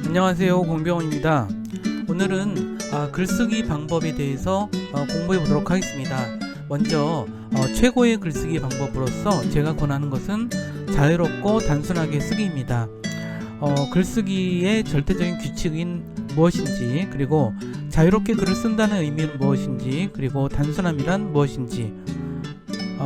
안녕하세요, 공병원입니다. 오늘은 글쓰기 방법에 대해서 공부해 보도록 하겠습니다. 먼저 최고의 글쓰기 방법으로서 제가 권하는 것은 자유롭고 단순하게 쓰기입니다. 글쓰기의 절대적인 규칙인 무엇인지, 그리고 자유롭게 글을 쓴다는 의미는 무엇인지, 그리고 단순함이란 무엇인지,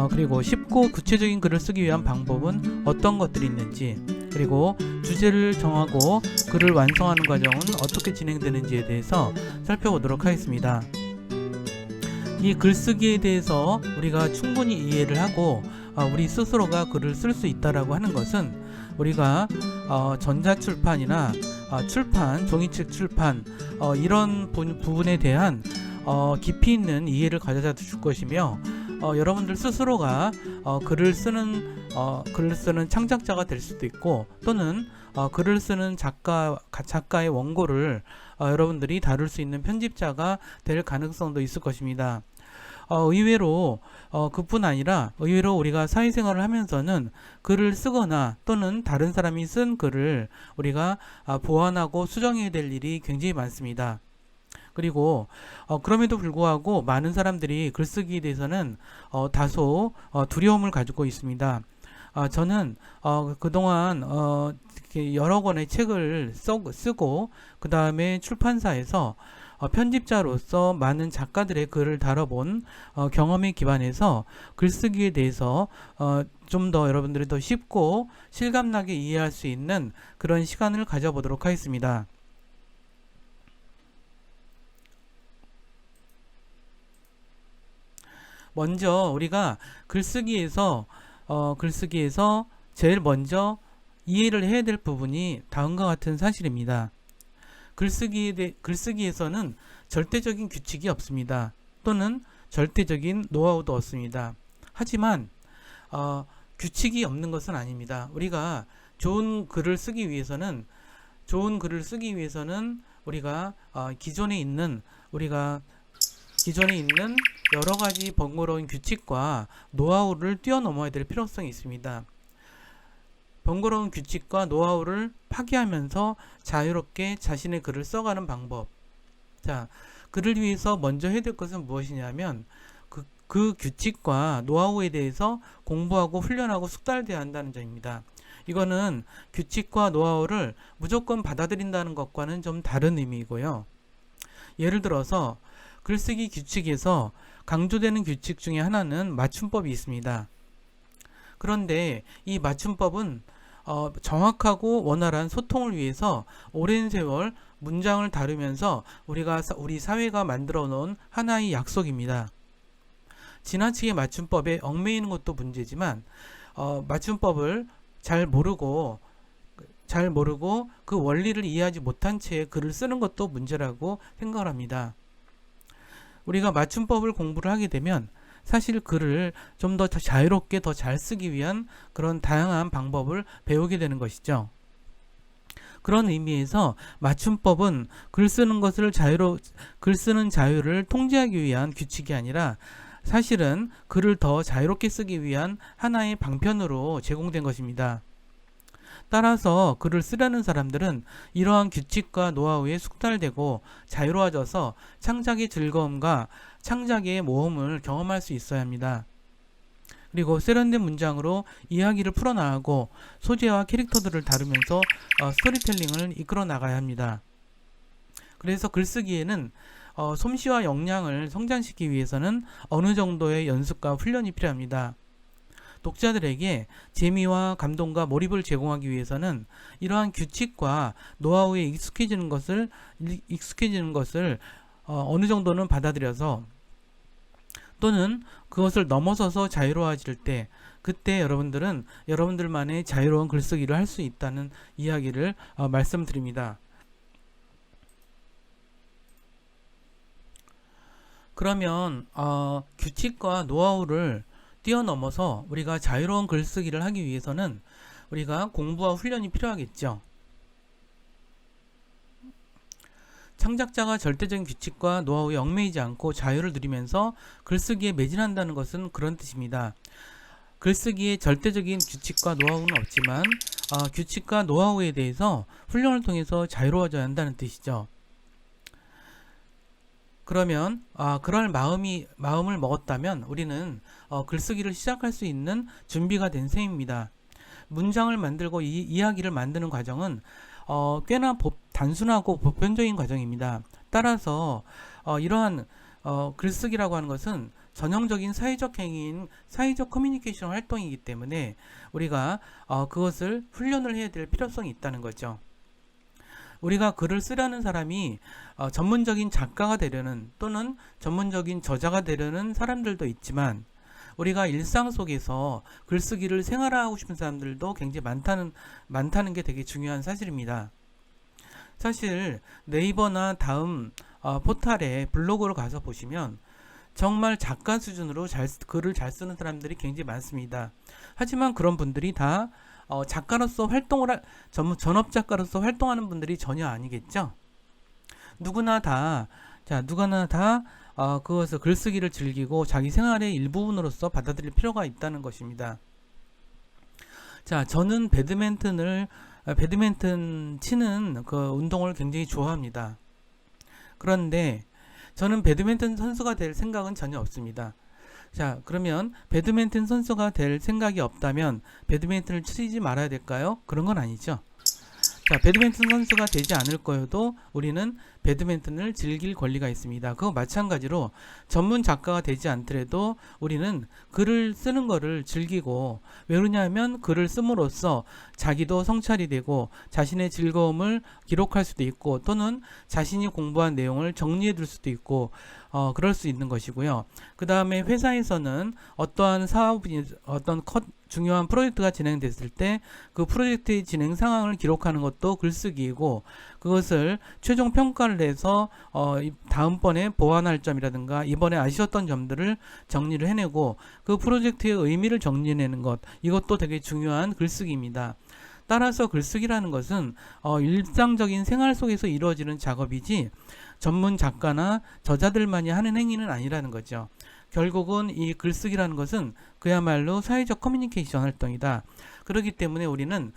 그리고 쉽고 구체적인 글을 쓰기 위한 방법은 어떤 것들이 있는지, 그리고 주제를 정하고 글을 완성하는 과정은 어떻게 진행되는지에 대해서 살펴보도록 하겠습니다. 이 글쓰기에 대해서 우리가 충분히 이해를 하고 우리 스스로가 글을 쓸 수 있다라고 하는 것은 우리가 전자출판이나 출판, 종이책 출판 이런 부분에 대한 깊이 있는 이해를 가져다 줄 것이며, 여러분들 스스로가 글을 쓰는 창작자가 될 수도 있고, 또는 글을 쓰는 작가의 원고를 여러분들이 다룰 수 있는 편집자가 될 가능성도 있을 것입니다. 의외로 그뿐 아니라 의외로 우리가 사회생활을 하면서는 글을 쓰거나 또는 다른 사람이 쓴 글을 우리가 보완하고 수정해야 될 일이 굉장히 많습니다. 그리고 그럼에도 불구하고 많은 사람들이 글쓰기에 대해서는 다소 두려움을 가지고 있습니다. 저는 그동안 여러 권의 책을 쓰고 그 다음에 출판사에서 편집자로서 많은 작가들의 글을 다뤄본 경험에 기반해서 글쓰기에 대해서 좀 더 여러분들이 더 쉽고 실감나게 이해할 수 있는 그런 시간을 가져보도록 하겠습니다. 먼저 우리가 글쓰기에서 제일 먼저 이해를 해야 될 부분이 다음과 같은 사실입니다. 글쓰기에서는 절대적인 규칙이 없습니다. 또는 절대적인 노하우도 없습니다. 하지만 규칙이 없는 것은 아닙니다. 우리가 좋은 글을 쓰기 위해서는 우리가 기존에 있는 여러 가지 번거로운 규칙과 노하우를 뛰어넘어야 될 필요성이 있습니다. 번거로운 규칙과 노하우를 파기하면서 자유롭게 자신의 글을 써가는 방법. 자, 글을 위해서 먼저 해야 될 것은 무엇이냐면 그 규칙과 노하우에 대해서 공부하고 훈련하고 숙달되어야 한다는 점입니다. 이거는 규칙과 노하우를 무조건 받아들인다는 것과는 좀 다른 의미이고요. 예를 들어서 글쓰기 규칙에서 강조되는 규칙 중에 하나는 맞춤법이 있습니다. 그런데 이 맞춤법은 정확하고 원활한 소통을 위해서 오랜 세월 문장을 다루면서 우리 사회가 만들어 놓은 하나의 약속입니다. 지나치게 맞춤법에 얽매이는 것도 문제지만 맞춤법을 잘 모르고 그 원리를 이해하지 못한 채 글을 쓰는 것도 문제라고 생각을 합니다. 우리가 맞춤법을 공부를 하게 되면 사실 글을 좀 더 자유롭게 더 잘 쓰기 위한 그런 다양한 방법을 배우게 되는 것이죠. 그런 의미에서 맞춤법은 글 쓰는 자유를 통제하기 위한 규칙이 아니라 사실은 글을 더 자유롭게 쓰기 위한 하나의 방편으로 제공된 것입니다. 따라서 글을 쓰려는 사람들은 이러한 규칙과 노하우에 숙달되고 자유로워져서 창작의 즐거움과 창작의 모험을 경험할 수 있어야 합니다. 그리고 세련된 문장으로 이야기를 풀어나가고 소재와 캐릭터들을 다루면서 스토리텔링을 이끌어 나가야 합니다. 그래서 글쓰기에는 솜씨와 역량을 성장시키기 위해서는 어느 정도의 연습과 훈련이 필요합니다. 독자들에게 재미와 감동과 몰입을 제공하기 위해서는 이러한 규칙과 노하우에 익숙해지는 것을 어느 정도는 받아들여서 또는 그것을 넘어서서 자유로워질 때, 그때 여러분들은 여러분들만의 자유로운 글쓰기를 할 수 있다는 이야기를 말씀드립니다. 그러면 규칙과 노하우를 뛰어넘어서 우리가 자유로운 글쓰기를 하기 위해서는 우리가 공부와 훈련이 필요하겠죠. 창작자가 절대적인 규칙과 노하우에 얽매이지 않고 자유를 누리면서 글쓰기에 매진한다는 것은 그런 뜻입니다. 글쓰기에 절대적인 규칙과 노하우는 없지만 규칙과 노하우에 대해서 훈련을 통해서 자유로워져야 한다는 뜻이죠. 그러면 그럴 마음을 먹었다면 우리는 글쓰기를 시작할 수 있는 준비가 된 셈입니다. 문장을 만들고 이야기를 만드는 과정은 꽤나 단순하고 보편적인 과정입니다. 따라서 이러한 글쓰기라고 하는 것은 전형적인 사회적 행위인 사회적 커뮤니케이션 활동이기 때문에 우리가 그것을 훈련을 해야 될 필요성이 있다는 거죠. 우리가 글을 쓰려는 사람이 전문적인 작가가 되려는 또는 전문적인 저자가 되려는 사람들도 있지만 우리가 일상 속에서 글쓰기를 생활화하고 싶은 사람들도 굉장히 많다는 게 되게 중요한 사실입니다. 사실 네이버나 다음 포탈에 블로그를 가서 보시면 정말 작가 수준으로 글을 잘 쓰는 사람들이 굉장히 많습니다. 하지만 그런 분들이 다 작가로서 전업 작가로서 활동하는 분들이 전혀 아니겠죠. 누구나 다 그것을 글쓰기를 즐기고 자기 생활의 일부분으로서 받아들일 필요가 있다는 것입니다. 자, 저는 배드민턴 치는 그 운동을 굉장히 좋아합니다. 그런데 저는 배드민턴 선수가 될 생각은 전혀 없습니다. 자, 그러면 배드민턴 선수가 될 생각이 없다면 배드민턴을 치지 말아야 될까요? 그런 건 아니죠. 자, 배드민턴 선수가 되지 않을 거여도 우리는 배드민턴을 즐길 권리가 있습니다. 그거 마찬가지로 전문 작가가 되지 않더라도 우리는 글을 쓰는 거를 즐기고, 왜 그러냐면 글을 씀으로써 자기도 성찰이 되고 자신의 즐거움을 기록할 수도 있고 또는 자신이 공부한 내용을 정리해 둘 수도 있고 그럴 수 있는 것이고요. 그 다음에 회사에서는 어떠한 사업이 중요한 프로젝트가 진행됐을 때 그 프로젝트의 진행 상황을 기록하는 것도 글쓰기이고, 그것을 최종 평가를 해서 다음번에 보완할 점이라든가 이번에 아쉬웠던 점들을 정리를 해내고 그 프로젝트의 의미를 정리해내는 것, 이것도 되게 중요한 글쓰기입니다. 따라서 글쓰기라는 것은 일상적인 생활 속에서 이루어지는 작업이지 전문 작가나 저자들만이 하는 행위는 아니라는 거죠. 결국은 이 글쓰기라는 것은 그야말로 사회적 커뮤니케이션 활동이다. 그렇기 때문에 우리는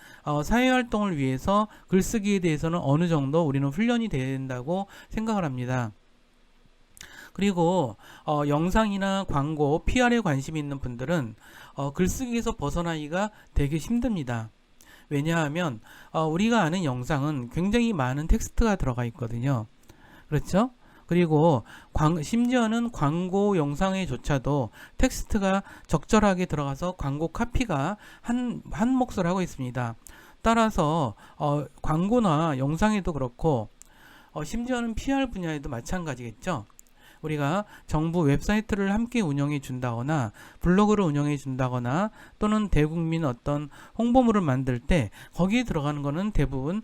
사회활동을 위해서 글쓰기에 대해서는 어느 정도 우리는 훈련이 된다고 생각을 합니다. 그리고 영상이나 광고, PR에 관심이 있는 분들은 글쓰기에서 벗어나기가 되게 힘듭니다. 왜냐하면 우리가 아는 영상은 굉장히 많은 텍스트가 들어가 있거든요. 그렇죠? 그리고 심지어는 광고 영상에조차도 텍스트가 적절하게 들어가서 광고 카피가 한 몫을 하고 있습니다. 따라서 광고나 영상에도 그렇고 심지어는 PR 분야에도 마찬가지겠죠. 우리가 정부 웹사이트를 함께 운영해 준다거나 블로그를 운영해 준다거나 또는 대국민 어떤 홍보물을 만들 때 거기에 들어가는 거는 대부분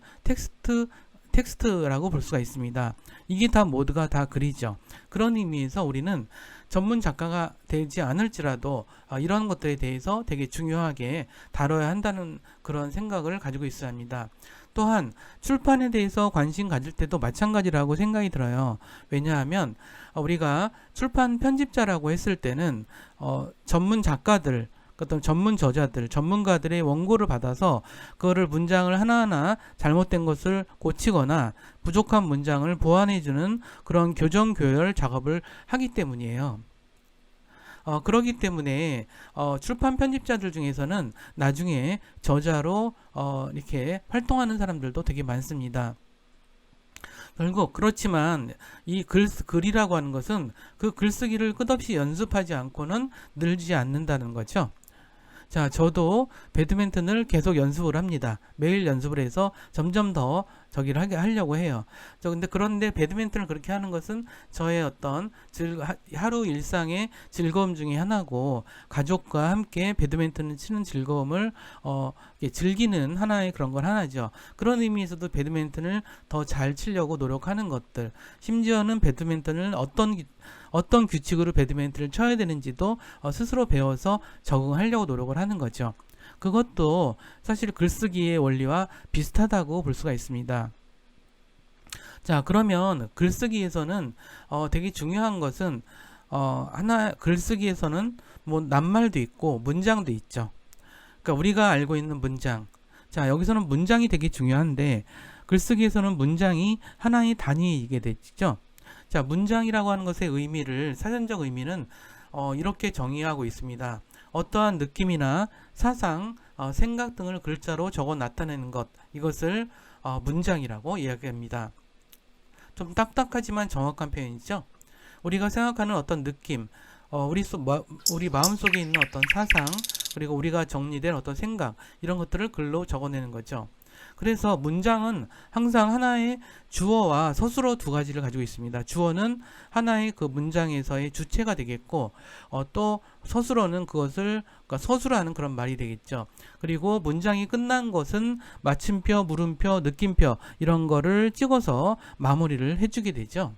텍스트라고 볼 수가 있습니다. 이게 다 모두가 다 글이죠. 그런 의미에서 우리는 전문 작가가 되지 않을지라도 이런 것들에 대해서 되게 중요하게 다뤄야 한다는 그런 생각을 가지고 있어야 합니다. 또한 출판에 대해서 관심 가질 때도 마찬가지라고 생각이 들어요. 왜냐하면 우리가 출판 편집자라고 했을 때는 전문 작가들, 어떤 전문 저자들, 전문가들의 원고를 받아서 그거를 문장을 하나하나 잘못된 것을 고치거나 부족한 문장을 보완해주는 그런 교정 교열 작업을 하기 때문이에요. 그렇기 때문에 출판 편집자들 중에서는 나중에 저자로 이렇게 활동하는 사람들도 되게 많습니다. 결국 그렇지만 이 글이라고 하는 것은 그 글쓰기를 끝없이 연습하지 않고는 늘지 않는다는 거죠. 자, 저도 배드민턴을 계속 연습을 합니다. 매일 연습을 해서 점점 더 하려고 해요. 그런데 배드민턴을 그렇게 하는 것은 저의 어떤 하루 일상의 즐거움 중에 하나고, 가족과 함께 배드민턴을 치는 즐거움을 즐기는 하나의 그런 건 하나죠. 그런 의미에서도 배드민턴을 더 잘 치려고 노력하는 것들, 심지어는 배드민턴을 어떤 규칙으로 배드민턴을 쳐야 되는지도 스스로 배워서 적응하려고 노력을 하는 거죠. 그것도 사실 글쓰기의 원리와 비슷하다고 볼 수가 있습니다. 자, 그러면 글쓰기에서는 되게 중요한 것은 글쓰기에서는 뭐 낱말도 있고 문장도 있죠. 그러니까 우리가 알고 있는 문장, 자, 여기서는 문장이 되게 중요한데 글쓰기에서는 문장이 하나의 단위이게 되죠. 자, 문장이라고 하는 것의 의미를, 사전적 의미는 이렇게 정의하고 있습니다. 어떠한 느낌이나 사상, 생각 등을 글자로 적어 나타내는 것, 이것을 문장이라고 이야기합니다. 좀 딱딱하지만 정확한 표현이죠. 우리가 생각하는 어떤 느낌, 우리 마음속에 있는 어떤 사상, 그리고 우리가 정리된 어떤 생각, 이런 것들을 글로 적어내는 거죠. 그래서 문장은 항상 하나의 주어와 서술어 두 가지를 가지고 있습니다. 주어는 하나의 그 문장에서의 주체가 되겠고, 또 서술어는 그것을, 그러니까 서술하는 그런 말이 되겠죠. 그리고 문장이 끝난 것은 마침표, 물음표, 느낌표 이런 거를 찍어서 마무리를 해주게 되죠.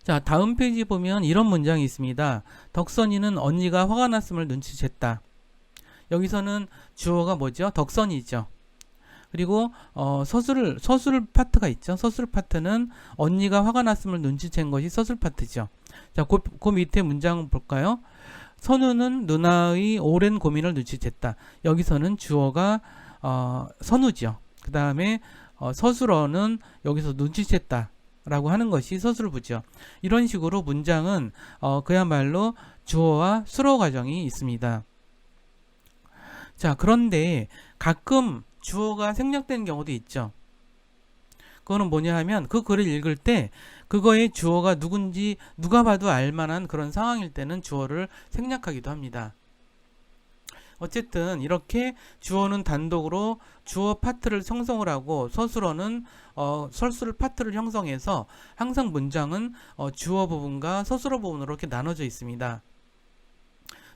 자, 다음 페이지 보면 이런 문장이 있습니다. 덕선이는 언니가 화가 났음을 눈치챘다. 여기서는 주어가 뭐죠? 덕선이죠. 그리고 서술 파트가 있죠. 서술 파트는 언니가 화가 났음을 눈치챈 것이 서술 파트죠. 자, 그 밑에 문장 볼까요? 선우는 누나의 오랜 고민을 눈치챘다. 여기서는 주어가 선우죠. 그 다음에 서술어는 여기서 눈치챘다 라고 하는 것이 서술부죠. 이런 식으로 문장은 그야말로 주어와 수로 과정이 있습니다. 자, 그런데 가끔 주어가 생략되는 경우도 있죠. 그거는 뭐냐 하면 그 글을 읽을 때 그거의 주어가 누군지 누가 봐도 알만한 그런 상황일 때는 주어를 생략하기도 합니다. 어쨌든 이렇게 주어는 단독으로 주어 파트를 형성을 하고 서술어는 서술 파트를 형성해서 항상 문장은 주어 부분과 서술어 부분으로 이렇게 나눠져 있습니다.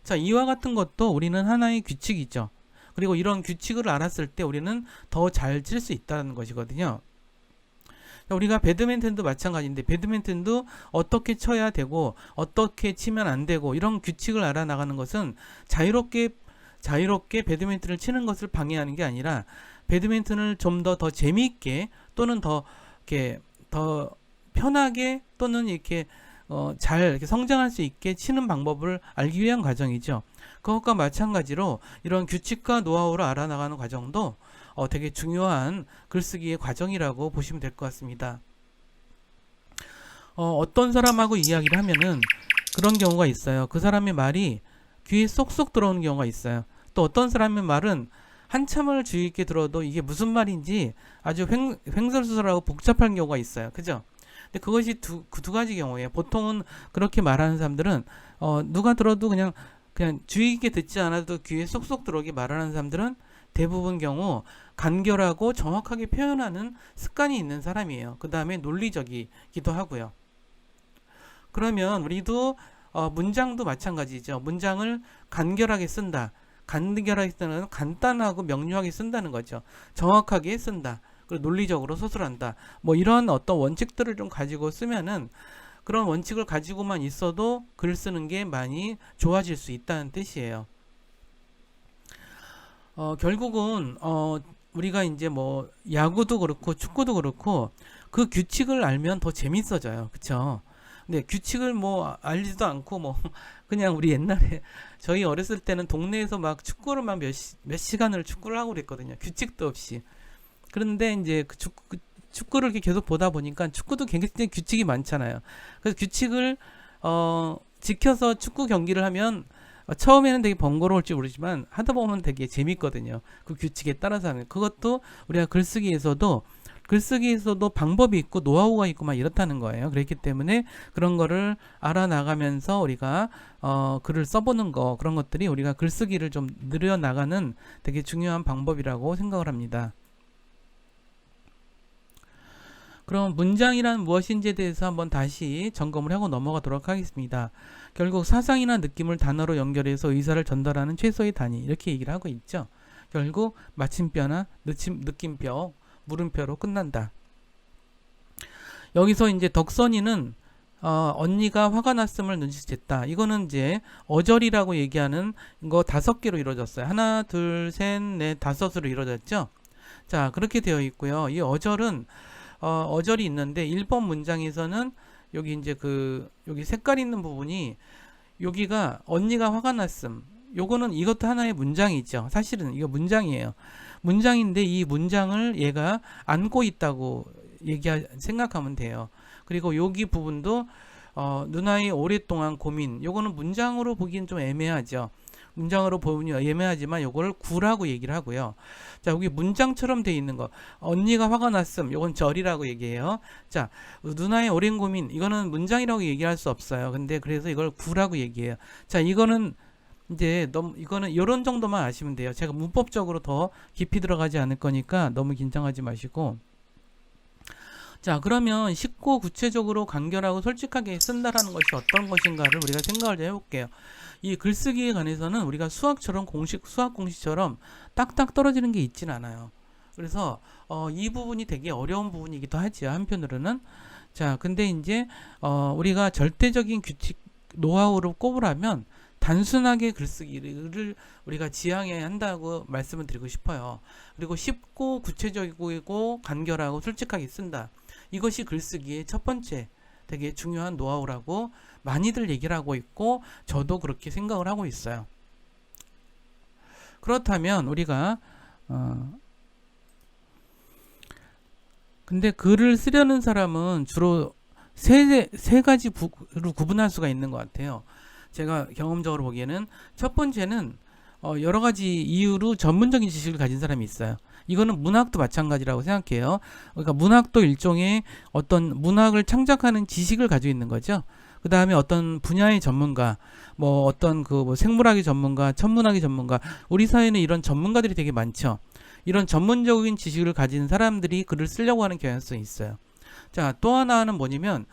자, 이와 같은 것도 우리는 하나의 규칙이죠. 그리고 이런 규칙을 알았을 때 우리는 더 잘 칠 수 있다는 것이거든요. 우리가 배드민턴도 마찬가지인데 배드민턴도 어떻게 쳐야 되고 어떻게 치면 안 되고 이런 규칙을 알아나가는 것은 자유롭게 배드민턴을 치는 것을 방해하는 게 아니라 배드민턴을 좀 더 재미있게 또는 더 편하게 또는 이렇게 잘 이렇게 성장할 수 있게 치는 방법을 알기 위한 과정이죠. 그것과 마찬가지로 이런 규칙과 노하우를 알아나가는 과정도 되게 중요한 글쓰기의 과정이라고 보시면 될 것 같습니다. 어떤 사람하고 이야기를 하면은 그런 경우가 있어요. 그 사람의 말이 귀에 쏙쏙 들어오는 경우가 있어요. 또 어떤 사람의 말은 한참을 주의 있게 들어도 이게 무슨 말인지 아주 횡설수설하고 복잡한 경우가 있어요. 그죠? 근데 그것이 두 가지 경우예요. 보통은 그렇게 말하는 사람들은 누가 들어도 그냥 주의 있게 듣지 않아도 귀에 쏙쏙 들어오게 말하는 사람들은 대부분 경우 간결하고 정확하게 표현하는 습관이 있는 사람이에요. 그 다음에 논리적이기도 하고요. 그러면 우리도 문장도 마찬가지죠. 문장을 간결하게 쓴다. 간결하게 쓰는 간단하고 명료하게 쓴다는 거죠. 정확하게 쓴다. 그리고 논리적으로 서술한다. 뭐 이런 어떤 원칙들을 좀 가지고 쓰면은 그런 원칙을 가지고만 있어도 글 쓰는 게 많이 좋아질 수 있다는 뜻이에요. 결국은 우리가 이제 뭐 야구도 그렇고 축구도 그렇고 그 규칙을 알면 더 재밌어져요. 그쵸? 근데 규칙을 뭐 알지도 않고 뭐 그냥 우리 옛날에 저희 어렸을 때는 동네에서 막 축구를 막 몇 시간을 축구를 하고 그랬거든요. 규칙도 없이. 그런데 이제 그 축구를 이렇게 계속 보다 보니까 축구도 굉장히 규칙이 많잖아요. 그래서 규칙을 지켜서 축구 경기를 하면 처음에는 되게 번거로울지 모르지만 하다 보면 되게 재밌거든요. 그 규칙에 따라서 하면. 그것도 우리가 글쓰기에서도 방법이 있고 노하우가 있고 막 이렇다는 거예요. 그렇기 때문에 그런 거를 알아나가면서 우리가 글을 써보는 거, 그런 것들이 우리가 글쓰기를 좀 늘려나가는 되게 중요한 방법이라고 생각을 합니다. 그럼 문장이란 무엇인지에 대해서 한번 다시 점검을 하고 넘어가도록 하겠습니다. 결국 사상이나 느낌을 단어로 연결해서 의사를 전달하는 최소의 단위, 이렇게 얘기를 하고 있죠. 결국 마침표나 느낌표, 물음표로 끝난다. 여기서 이제 덕선이는 언니가 화가 났음을 눈치챘다. 이거는 이제 어절이라고 얘기하는 거 5개로 이루어졌어요. 하나, 둘, 셋, 넷, 5으로 이루어졌죠. 자, 그렇게 되어 있고요. 이 어절은 어절이 있는데 1번 문장에서는 여기 이제 여기 색깔 있는 부분이 여기가 언니가 화가 났음, 요거는 이것도 하나의 문장이죠. 사실은 이거 문장이에요. 문장인데 이 문장을 얘가 안고 있다고 생각하면 돼요. 그리고 여기 부분도 누나의 오랫동안 고민, 요거는 문장으로 보기엔 좀 애매하죠. 문장으로 보면 애매하지만 요거를 구라고 얘기를 하고요. 자, 여기 문장처럼 돼 있는 거, 언니가 화가 났음, 요건 절이라고 얘기해요. 자, 누나의 오랜 고민, 이거는 문장이라고 얘기할 수 없어요. 근데 그래서 이걸 구라고 얘기해요. 자, 이거는 이제 이거는 요런 정도만 아시면 돼요. 제가 문법적으로 더 깊이 들어가지 않을 거니까 너무 긴장하지 마시고. 자, 그러면 쉽고 구체적으로 간결하고 솔직하게 쓴다라는 것이 어떤 것인가를 우리가 생각을 좀 해볼게요. 이 글쓰기에 관해서는 우리가 수학처럼 수학 공식처럼 딱딱 떨어지는 게 있진 않아요. 그래서 이 부분이 되게 어려운 부분이기도 하죠. 한편으로는. 자, 근데 이제 우리가 절대적인 규칙 노하우를 꼽으라면 단순하게 글쓰기를 우리가 지향해야 한다고 말씀을 드리고 싶어요. 그리고 쉽고 구체적이고 간결하고 솔직하게 쓴다. 이것이 글쓰기의 첫 번째 되게 중요한 노하우라고 많이들 얘기를 하고 있고 저도 그렇게 생각을 하고 있어요. 그렇다면 우리가 근데 글을 쓰려는 사람은 주로 세 가지로 구분할 수가 있는 것 같아요. 제가 경험적으로 보기에는 첫 번째는 여러 가지 이유로 전문적인 지식을 가진 사람이 있어요. 이거는 문학도 마찬가지라고 생각해요. 그러니까 문학도 일종의 어떤 문학을 창작하는 지식을 가지고 있는 거죠. 그 다음에 어떤 분야의 전문가, 뭐 어떤 뭐 생물학의 전문가, 천문학의 전문가, 우리 사회는 이런 전문가들이 되게 많죠. 이런 전문적인 지식을 가진 사람들이 글을 쓰려고 하는 경향성이 있어요. 자, 또 하나는 뭐냐면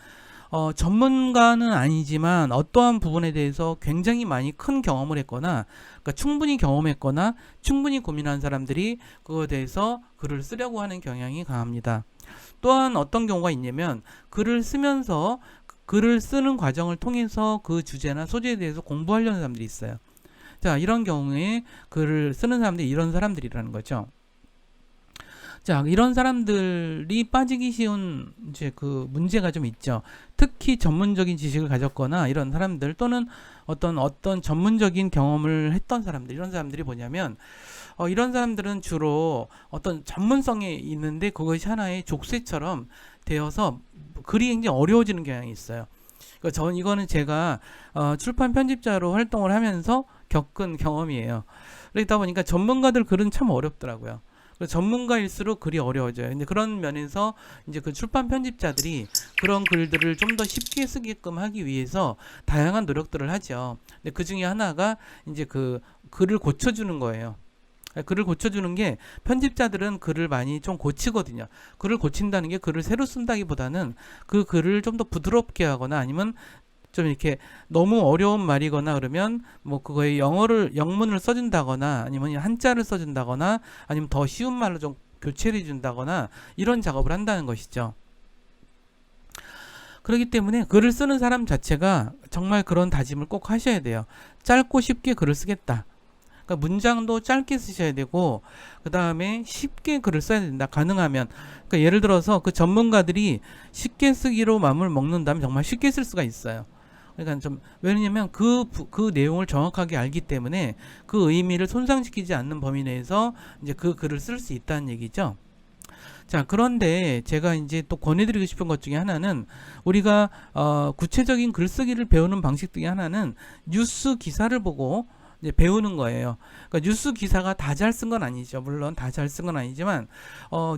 전문가는 아니지만 어떠한 부분에 대해서 굉장히 많이 큰 경험을 했거나 그러니까 충분히 경험했거나 충분히 고민한 사람들이 그거에 대해서 글을 쓰려고 하는 경향이 강합니다. 또한 어떤 경우가 있냐면 글을 쓰면서 글을 쓰는 과정을 통해서 그 주제나 소재에 대해서 공부하려는 사람들이 있어요. 자, 이런 경우에 글을 쓰는 사람들이 이런 사람들이라는 거죠. 자, 이런 사람들이 빠지기 쉬운 이제 그 문제가 좀 있죠. 특히 전문적인 지식을 가졌거나 이런 사람들 또는 어떤 전문적인 경험을 했던 사람들, 이런 사람들이 뭐냐면 이런 사람들은 주로 어떤 전문성이 있는데 그것이 하나의 족쇄처럼 되어서 글이 굉장히 어려워지는 경향이 있어요. 그러니까 저는 이거는 제가 출판 편집자로 활동을 하면서 겪은 경험이에요. 그러다 보니까 전문가들 글은 참 어렵더라고요. 전문가일수록 글이 어려워져요. 근데 그런 면에서 이제 그 출판 편집자들이 그런 글들을 좀 더 쉽게 쓰게끔 하기 위해서 다양한 노력들을 하죠. 근데 그 중에 하나가 이제 그 글을 고쳐주는 거예요. 글을 고쳐주는 게 편집자들은 글을 많이 좀 고치거든요. 글을 고친다는 게 글을 새로 쓴다기보다는 그 글을 좀 더 부드럽게 하거나 아니면 좀 이렇게 너무 어려운 말이거나 그러면 뭐 그거에 영문을 써준다거나 아니면 한자를 써준다거나 아니면 더 쉬운 말로 좀 교체를 해준다거나 이런 작업을 한다는 것이죠. 그렇기 때문에 글을 쓰는 사람 자체가 정말 그런 다짐을 꼭 하셔야 돼요. 짧고 쉽게 글을 쓰겠다. 그러니까 문장도 짧게 쓰셔야 되고 그 다음에 쉽게 글을 써야 된다. 가능하면 그러니까 예를 들어서 그 전문가들이 쉽게 쓰기로 마음을 먹는다면 정말 쉽게 쓸 수가 있어요. 그러니까 좀 왜냐면 그 내용을 정확하게 알기 때문에 그 의미를 손상시키지 않는 범위 내에서 이제 그 글을 쓸 수 있다는 얘기죠. 자, 그런데 제가 이제 또 권해드리고 싶은 것 중에 하나는 우리가 구체적인 글쓰기를 배우는 방식 중에 하나는 뉴스 기사를 보고 이제 배우는 거예요. 그러니까 뉴스 기사가 다 잘 쓴 건 아니죠. 물론 다 잘 쓴 건 아니지만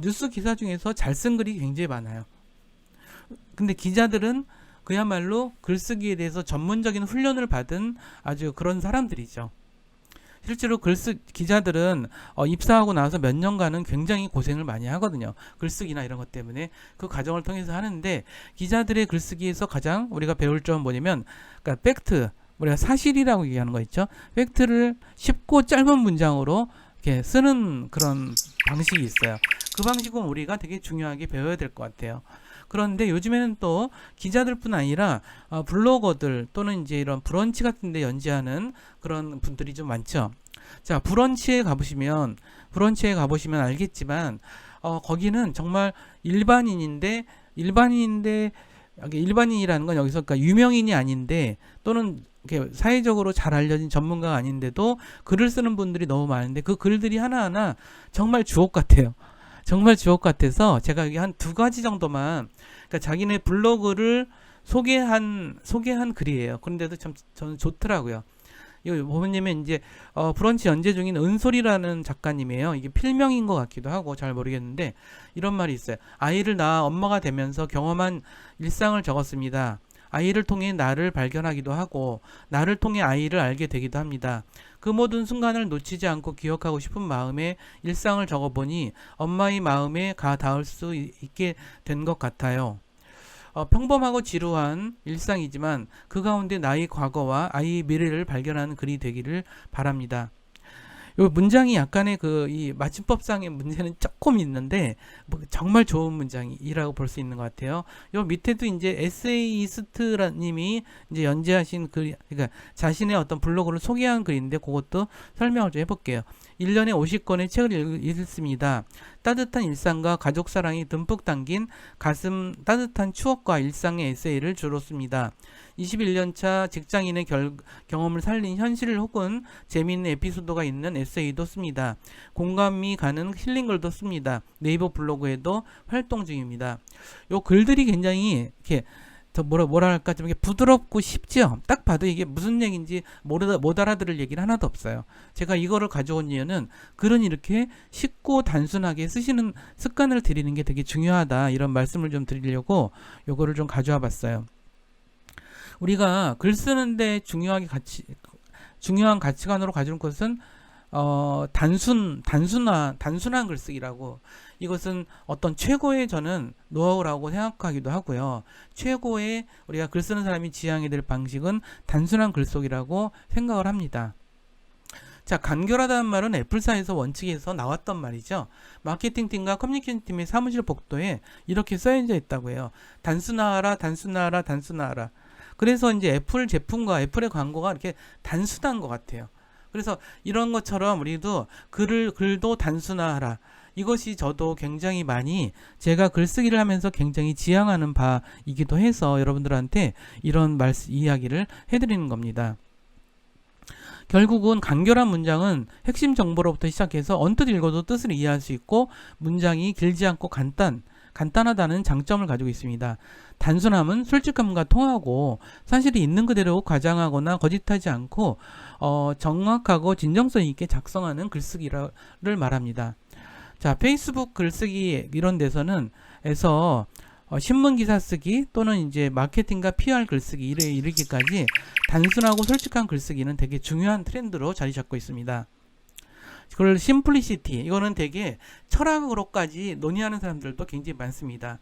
뉴스 기사 중에서 잘 쓴 글이 굉장히 많아요. 근데 기자들은 그야말로 글쓰기에 대해서 전문적인 훈련을 받은 아주 그런 사람들이죠. 실제로 기자들은 입사하고 나서 몇 년간은 굉장히 고생을 많이 하거든요. 글쓰기나 이런 것 때문에 그 과정을 통해서 하는데 기자들의 글쓰기에서 가장 우리가 배울 점은 뭐냐면 그러니까 팩트, 우리가 사실이라고 얘기하는 거 있죠. 팩트를 쉽고 짧은 문장으로 이렇게 쓰는 그런 방식이 있어요. 그 방식은 우리가 되게 중요하게 배워야 될 것 같아요. 그런데 요즘에는 또 기자들뿐 아니라 블로거들 또는 이제 이런 브런치 같은 데 연재하는 그런 분들이 좀 많죠. 자, 브런치에 가보시면 알겠지만 거기는 정말 일반인이라는 건 여기서 그러니까 유명인이 아닌데 또는 이렇게 사회적으로 잘 알려진 전문가가 아닌데도 글을 쓰는 분들이 너무 많은데 그 글들이 하나하나 정말 주옥 같아요. 정말 주옥 같아서 제가 여기 한 두 가지 정도만, 그러니까 자기네 블로그를 소개한 글이에요. 그런데도 참 저는 좋더라고요. 이거 보면 이제 브런치 연재 중인 은솔이라는 작가님이에요. 이게 필명인 것 같기도 하고 잘 모르겠는데 이런 말이 있어요. 아이를 낳아 엄마가 되면서 경험한 일상을 적었습니다. 아이를 통해 나를 발견하기도 하고 나를 통해 아이를 알게 되기도 합니다. 그 모든 순간을 놓치지 않고 기억하고 싶은 마음에 일상을 적어보니 엄마의 마음에 가 닿을 수 있게 된 것 같아요. 평범하고 지루한 일상이지만 그 가운데 나의 과거와 아이의 미래를 발견하는 글이 되기를 바랍니다. 이 문장이 약간의 이 맞춤법상의 문제는 조금 있는데 정말 좋은 문장이라고 볼 수 있는 것 같아요. 요 밑에도 이제 에세이스트님이 이제 연재하신 글, 그러니까 자신의 어떤 블로그를 소개한 글인데 그것도 설명을 좀 해볼게요. 1년에 50권의 책을 읽습니다. 따뜻한 일상과 가족 사랑이 듬뿍 담긴 가슴 따뜻한 추억과 일상의 에세이를 주로 씁니다. 21년차 직장인의 경험을 살린 현실 혹은 재미있는 에피소드가 있는 에세이도 씁니다. 공감이 가는 힐링글도 씁니다. 네이버 블로그에도 활동 중입니다. 요 글들이 굉장히 이렇게 뭐랄까 좀 부드럽고 쉽죠. 딱 봐도 이게 무슨 얘기인지 못 알아들을 얘기는 하나도 없어요. 제가 이거를 가져온 이유는 글은 이렇게 쉽고 단순하게 쓰시는 습관을 들이는 게 되게 중요하다, 이런 말씀을 좀 드리려고 요거를 좀 가져와 봤어요. 우리가 글 쓰는데 중요한 가치관으로 가지는 것은 단순한 글쓰기라고, 이것은 어떤 최고의 저는 노하우라고 생각하기도 하고요. 최고의 우리가 글 쓰는 사람이 지향해야 될 방식은 단순한 글쓰기라고 생각을 합니다. 자, 간결하다는 말은 애플사에서 원칙에서 나왔던 말이죠. 마케팅팀과 커뮤니케이션팀의 사무실 복도에 이렇게 써져 있다고 해요. 단순하라, 단순하라, 단순하라. 그래서 이제 애플 제품과 애플의 광고가 이렇게 단순한 것 같아요. 그래서 이런 것처럼 우리도 글도 단순화하라. 이것이 저도 굉장히 많이 제가 글쓰기를 하면서 굉장히 지향하는 바이기도 해서 여러분들한테 이런 이야기를 해드리는 겁니다. 결국은 간결한 문장은 핵심 정보로부터 시작해서 언뜻 읽어도 뜻을 이해할 수 있고 문장이 길지 않고 간단하다는 장점을 가지고 있습니다. 단순함은 솔직함과 통하고 사실이 있는 그대로 과장하거나 거짓하지 않고 정확하고 진정성 있게 작성하는 글쓰기를 말합니다. 자, 페이스북 글쓰기 이런 데서는 신문 기사 쓰기 또는 이제 마케팅과 PR 글쓰기 이르기까지 단순하고 솔직한 글쓰기는 되게 중요한 트렌드로 자리 잡고 있습니다. 그걸 심플리시티, 이거는 되게 철학으로까지 논의하는 사람들도 굉장히 많습니다.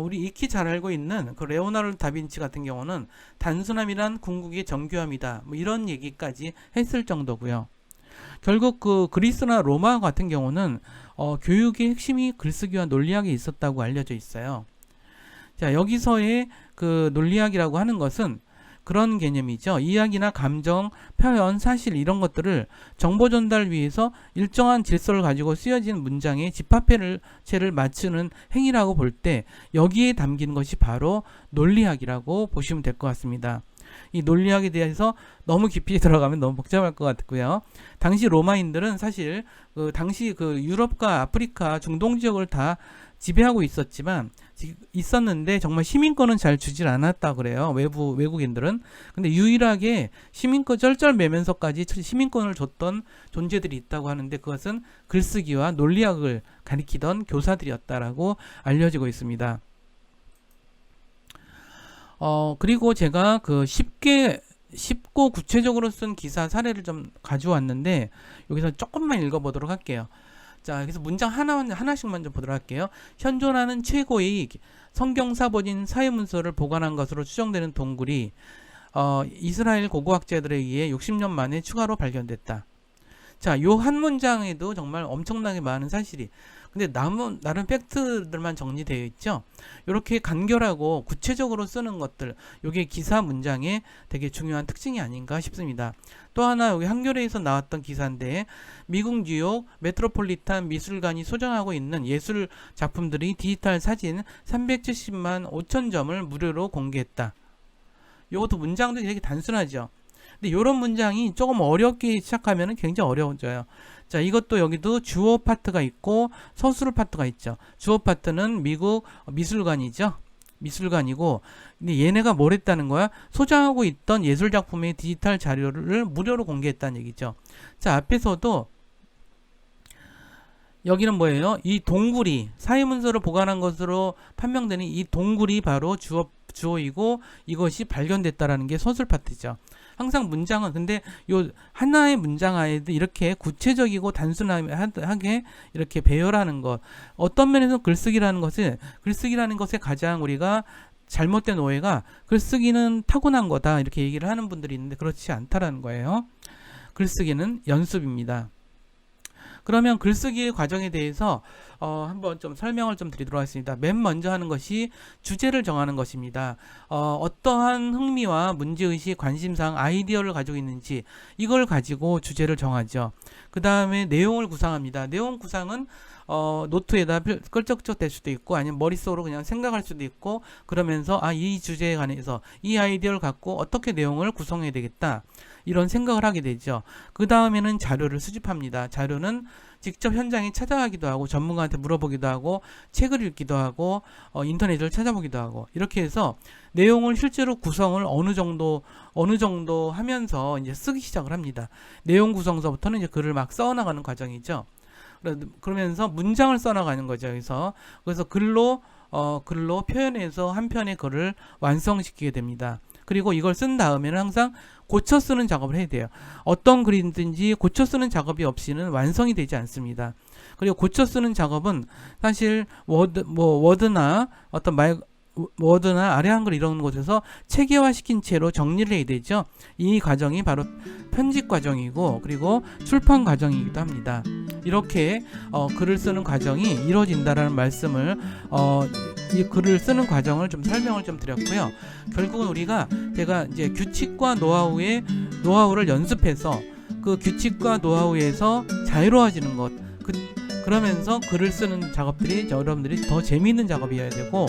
우리 익히 잘 알고 있는 그 레오나르도 다빈치 같은 경우는 단순함이란 궁극의 정교함이다, 뭐 이런 얘기까지 했을 정도고요. 결국 그 그리스나 로마 같은 경우는 교육의 핵심이 글쓰기와 논리학에 있었다고 알려져 있어요. 자, 여기서의 그 논리학이라고 하는 것은 그런 개념이죠. 이야기나 감정, 표현, 사실 이런 것들을 정보 전달 위해서 일정한 질서를 가지고 쓰여진 문장의 집합체를 맞추는 행위라고 볼 때 여기에 담긴 것이 바로 논리학이라고 보시면 될 것 같습니다. 이 논리학에 대해서 너무 깊이 들어가면 너무 복잡할 것 같고요. 당시 로마인들은 사실 당시 유럽과 아프리카, 중동 지역을 다 지배하고 있었는데 정말 시민권은 잘 주질 않았다 그래요. 외국인들은. 근데 유일하게 시민권 쩔쩔매면서까지 시민권을 줬던 존재들이 있다고 하는데 그것은 글쓰기와 논리학을 가리키던 교사들이었다라고 알려지고 있습니다. 그리고 제가 쉽고 구체적으로 쓴 기사 사례를 좀 가져왔는데 여기서 조금만 읽어보도록 할게요. 자, 그래서 문장 하나씩만 좀 보도록 할게요. 현존하는 최고의 성경사본인 사회문서를 보관한 것으로 추정되는 동굴이 이스라엘 고고학자들에 의해 60년 만에 추가로 발견됐다. 자, 요 한 문장에도 정말 엄청나게 많은 사실이, 근데 나름 팩트들만 정리되어 있죠. 이렇게 간결하고 구체적으로 쓰는 것들, 이게 기사 문장의 되게 중요한 특징이 아닌가 싶습니다. 또 하나 여기 한겨레에서 나왔던 기사인데 미국 뉴욕 메트로폴리탄 미술관이 소장하고 있는 예술 작품들이 디지털 사진 370만 5천 점을 무료로 공개했다. 요것도 문장도 되게 단순하죠. 근데 요런 문장이 조금 어렵게 시작하면 굉장히 어려워져요. 자, 이것도 여기도 주어 파트가 있고 서술 파트가 있죠. 주어 파트는 미국 미술관이죠. 미술관이고, 근데 얘네가 뭘 했다는 거야? 소장하고 있던 예술작품의 디지털 자료를 무료로 공개했다는 얘기죠. 자, 앞에서도 여기는 뭐예요? 이 동굴이 사회문서를 보관한 것으로 판명되는 이 동굴이 바로 주어이고 이것이 발견됐다라는 게 서술 파트죠. 항상 문장은 근데 요 하나의 문장 안에도 이렇게 구체적이고 단순하게 이렇게 배열하는 것, 어떤 면에서 글쓰기라는 것에 가장 우리가 잘못된 오해가 글쓰기는 타고난 거다 이렇게 얘기를 하는 분들이 있는데 그렇지 않다라는 거예요. 글쓰기는 연습입니다. 그러면 글쓰기 과정에 대해서 한번 좀 설명을 좀 드리도록 하겠습니다. 맨 먼저 하는 것이 주제를 정하는 것입니다. 어떠한 흥미와 문제의식, 관심사항, 아이디어를 가지고 있는지 이걸 가지고 주제를 정하죠. 그 다음에 내용을 구상합니다. 내용 구상은 노트에다 끌적적 될 수도 있고 아니면 머릿속으로 그냥 생각할 수도 있고 그러면서 이 주제에 관해서 이 아이디어를 갖고 어떻게 내용을 구성해야 되겠다 이런 생각을 하게 되죠. 그 다음에는 자료를 수집합니다. 자료는 직접 현장에 찾아가기도 하고 전문가한테 물어보기도 하고 책을 읽기도 하고 인터넷을 찾아보기도 하고 이렇게 해서 내용을 실제로 구성을 어느 정도 하면서 이제 쓰기 시작을 합니다. 내용 구성서부터는 이제 글을 막 써나가는 과정이죠. 그러면서 문장을 써나가는 거죠. 그래서 글로 표현해서 한 편의 글을 완성시키게 됩니다. 그리고 이걸 쓴 다음에는 항상 고쳐 쓰는 작업을 해야 돼요. 어떤 글이든지 고쳐 쓰는 작업이 없이는 완성이 되지 않습니다. 그리고 고쳐 쓰는 작업은 사실 워드나 아래 한글 이런 곳에서 체계화시킨 채로 정리를 해야 되죠. 이 과정이 바로 편집 과정이고 그리고 출판 과정이기도 합니다. 이렇게 글을 쓰는 과정이 이루어진다라는 말씀을 이 글을 쓰는 과정을 좀 설명을 좀 드렸고요. 결국은 제가 이제 규칙과 노하우를 연습해서 그 규칙과 노하우에서 자유로워지는 것 그러면서 글을 쓰는 작업들이 여러분들이 더 재미있는 작업이어야 되고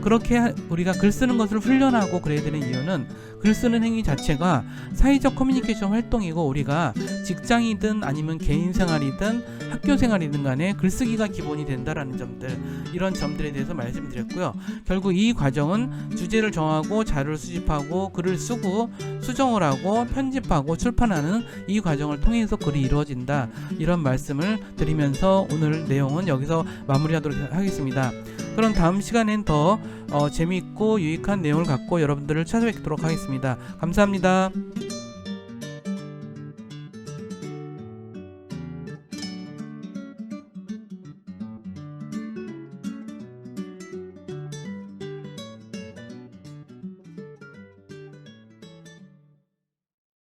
그렇게 우리가 글 쓰는 것을 훈련하고 그래야 되는 이유는 글 쓰는 행위 자체가 사회적 커뮤니케이션 활동이고 우리가 직장이든 아니면 개인 생활이든 학교 생활이든 간에 글쓰기가 기본이 된다라는 점들 이런 점들에 대해서 말씀드렸고요. 결국 이 과정은 주제를 정하고 자료를 수집하고 글을 쓰고 수정을 하고 편집하고 출판하는 이 과정을 통해서 글이 이루어진다 이런 말씀을 드리면서 오늘 내용은 여기서 마무리하도록 하겠습니다. 그럼 다음 시간엔 더 재미있고 유익한 내용을 갖고 여러분들을 찾아뵙도록 하겠습니다. 감사합니다.